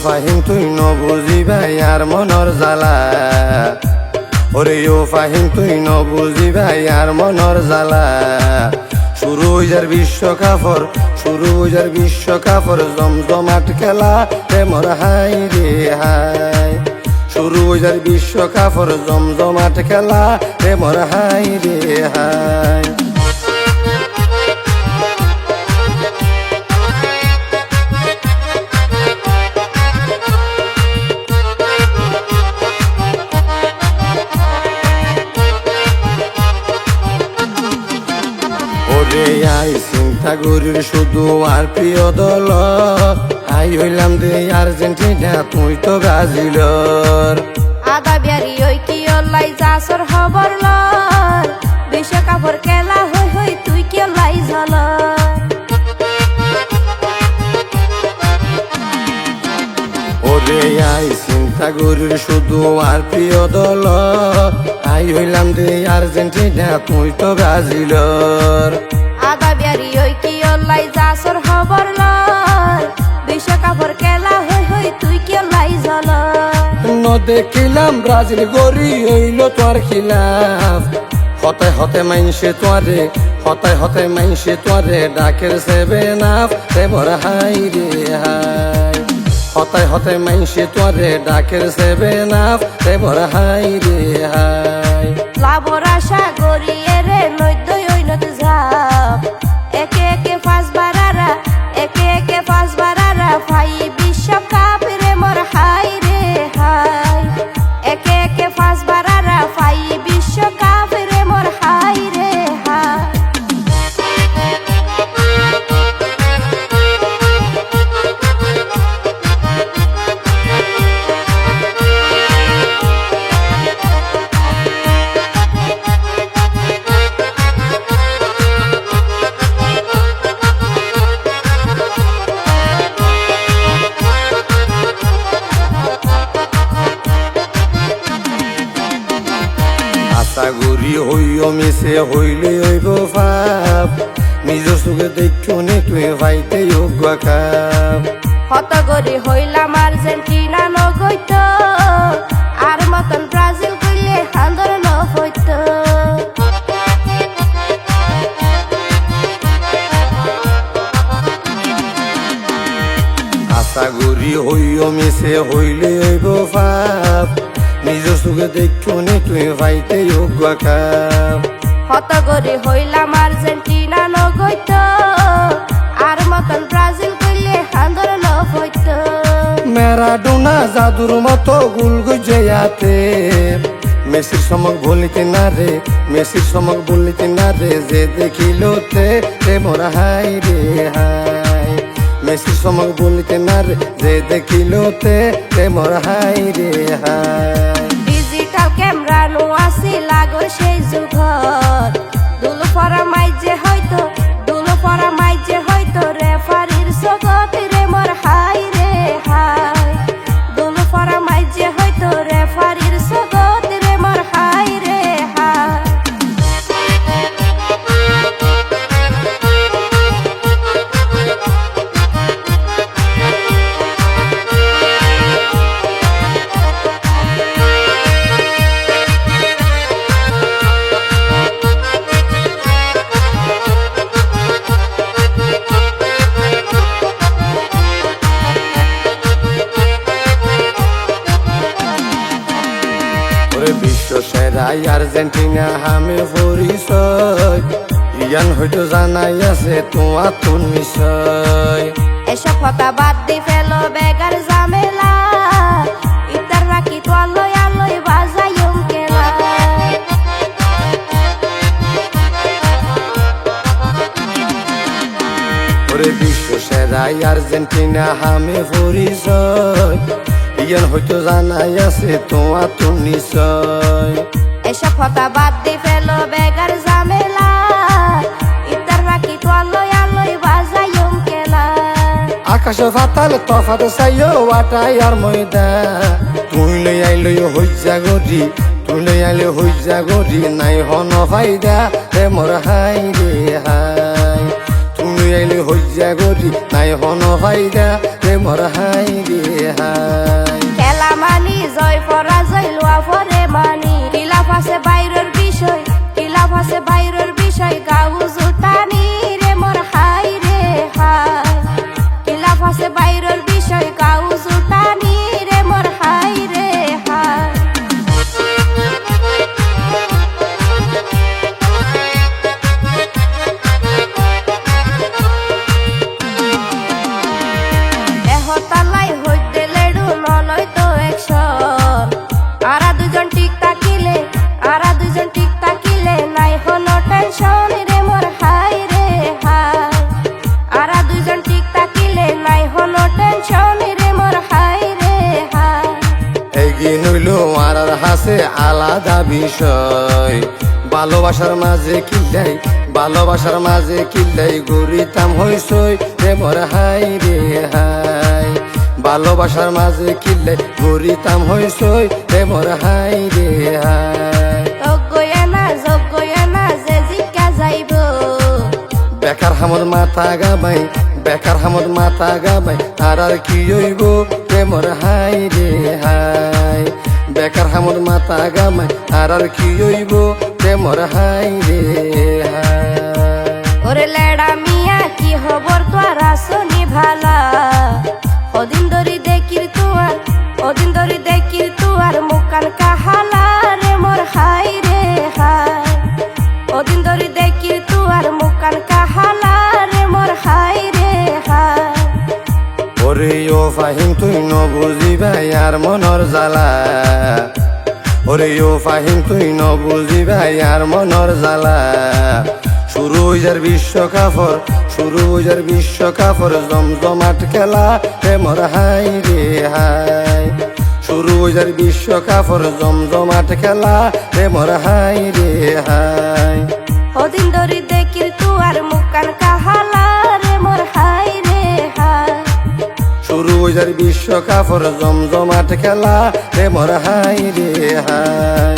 ফাহিম তুই নবুঝিবাই আর মনর জ্বালা ওরে ও ফাহিম তুই নবুঝিবাই আর মনর জ্বালা শুরু হইজার বিশ্বকাপর শুরু হইজার বিশ্বকাপর জমজমাট খেলা প্রেমর হাই রে হাই শুরু হইজার বিশ্বকাপর জমজমাট খেলা প্রেমর হাই রে হাই আই চিন্তা করির শুধু আর প্রিয় দল আই হইলাম দে আর্জেন্টিনা তুই তো ব্রাজিলর আদা বিয়ারি ওই কি লাই যাসর খবর লর বিশ্বকাপর খেলা হই হই তুই কি লাই ঝল ওরে আই চিন্তা করির শুধু আর প্রিয় দল আই হইলাম দে আর্জেন্টিনা তুই তো ব্রাজিলর আদা বিয়ারি ওই কি লাই যাসর খবর লর বিশ্বকাপর খেলা হই হই তুই কি লাই ঝল ন দেখিলাম ব্রাজিল গড়ি হইল তোর খিলাফ হতে হতে মাইনসে তোরে হতে হতে মাইনসে তোরে ডাকের সেভেন আপ এবার হাই রে হাই হতে হতে মাইনসে তোরে ডাকের সেভেন আপ এবার হাই রে হাই লাভর আশা গড়িয়ে রে নৈদই ঐনত ঝাপ একে একে পাঁচ বারারা একে একে পাঁচ বারারা ফাই বিশ্বকাপ রে মোর হাই রে হাই একে একে পাঁচ বারারা ফাই বিশ্বকাপ রে মোর হাই রে হাই আশাগুড়ি হইও মিশে হইলে হইব ভাব নিজের চোখে দেখো নে তুই ভাইতে যোগ্য কাপ হত গরি হইলাম আর্জেন্টিনা নগৈত আর মতন ব্রাজিল কইলে হান্দর ন হইত আশাগুড়ি হইও মিশে হইলে হইব ভাব নিজের চোখে দেখো নে তুই ভাইতে যোগ্য কাপ হত গরি হইলাম আর্জেন্টিনা নগৈত আর মতন ব্রাজিল কইলে হান্দর ন হইত ম্যারাডোনা জাদুর মতো গুল গুজেয়াতে মেসির সমক বলিতে না রে মেসির সমক বলিতে না রে যে দেখিলোতে রে মোর হাই রে হাই মেসির সমক বলিতে না রে যে দেখিলোতে রে মোর হাই রে হাই ডিজিটাল ক্যামেরা নো আসি লাগর সেই যুগত দুলো পরা মাইজে হয়তো দুলো পরা মাইজে হয়তো রেফারির জগত রে মোর হাই রে হাই দুলো পরা মাইজে হয়তো রেফারির জগত রে মোর হাই রে হাই বিশ্ব সেরাই আর্জেন্টিনা হামে পরিচয় ইয়ান হয়তো জানাই আছে তোমার তোর নিশ্চয় এসব কথা বাদ দি ফেলো বেগার ঝামেলা ইতার রাখি তো আলোয় আলোয় বাজাইম কেলা ওরে বিশ্ব সেরাই আর্জেন্টিনা হামে পরিচয় ইয়ান হয়তো জানাই আছে তোমার তোর নিশ্চয় এসব কথা বাদ দি ফেলো বেগার ঝামেলা ইতার রাখি তো আলোয় আলোয় বাজাইম কেলা আকাশ ফাতাল তফাত চাইও ওয়াটাই আর ময়দা তুই লই আইলই হইজা গরি তুই লই আইলে হইজা গরি নাই হন ফাইদা রে মোর হাই রে হাই তুই আইলি হইয়া গরি নাই হন ফাইদা রে মোর হাই রে হাই খেলা মানি জয় পরাজয় লোয়া পরে মানি খিলাফ আছে বাইরের বিষয় খিলাফ আছে বাইরের বিষয় গাউ জুটানি রে মোর হাই রে হাই খিলাফ আছে বাইরের বিষয় গাউ জুটানি রে মোর হাই রে হাই এহতালাই হইতে লেডু নলয় তো একশন আরা দুজন টিক তাকিলে নাই হনো টেনশন রে মোর হাই রে হাই আরা দুজন টিক তাকিলে নাই হনো টেনশন রে মোর হাই রে হাই এগিয়ে নইল আর হাসে আলাদা বিষয় ভালোবাসার মাঝে কিল্লাই গরিতাম হইসই রে মোর হাই রে হাই ভালোবাসার মাঝে কিল্লাই গরিতাম হইসই রে মোর হাই রে হাই যোগ্য না যে জিজ্ঞা যাইব বেকার হামর মাথা গাবাই আর কি হইব রে মোর হাই রে হাই বেকার হামর মাথা গাবাই আর কি হইব রে মোর হাই রে হাই ওরে লেডা মিয়া কি খবর তোর আসনি ভালা ওদিন ধরি দেখির তুয়ার মুকান কাহালা রে মোর হাই রে হাই ওদিন ধরি দেখির তুয়ার মুকান কাহালা রে মোর হাই রে হাই ওরে ও ফাহিম তুই ন বুঝিবাই আর মনর জ্বালা ওরে ও ফাহিম তুই ন বুঝিবাই আর মনর জ্বালা শুরু হইজার বিশ্বকাপর জমজমাট খেলা রে মোর হাই রে হাই শুরু হইজার বিশ্বকাপর জমজমাট খেলা রে মোর হাই রে হাই ওদিন ধরি দেখির তুয়ার মুকান কাহালা রে মোর হাই রে হাই শুরু হইজার বিশ্বকাপর জমজমাট খেলা রে মোর হাই রে হাই